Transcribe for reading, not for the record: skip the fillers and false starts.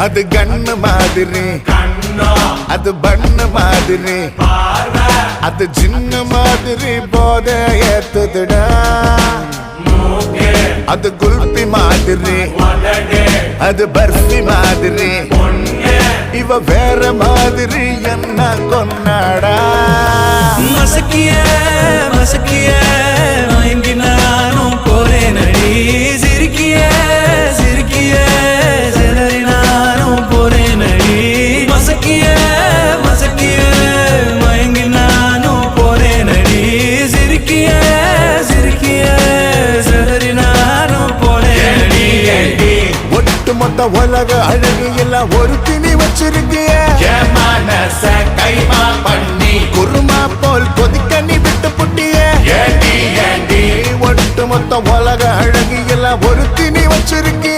அது கண்ணு மாதிரி, அது பண்ணு மாதிரி, அது சின்ன மாதிரி போத ஏத்துதுடா. அது குல்பி மாதிரி, அது பர்ஃபி மாதிரி, இவ வேற மாதிரி என்ன கொண்டாடா. மசக்கிய மசக்கிய மயங்கி நானும் போறேன் அடி. சிரிக்கிய சிரிக்கிய சிதறி நானும் போறேன் அடி. மசக்கிய மசக்கிய மயங்கி நானும் போறேன் அடி. சிரிக்கிய சிரிக்கிய சிதறி நானும் போறேன் அடி. ஒட்டு மொத்த உலக அழகு எல்லாம் ஒரு திணி வச்சிருக்கிய. கைமா பண்ணி குருமா போல் கொதிக்க நீ விட்டு புட்டிய. ஒட்டு மொத்த உலக அழகு எல்லாம் ஒரு திணி வச்சிருக்கிய.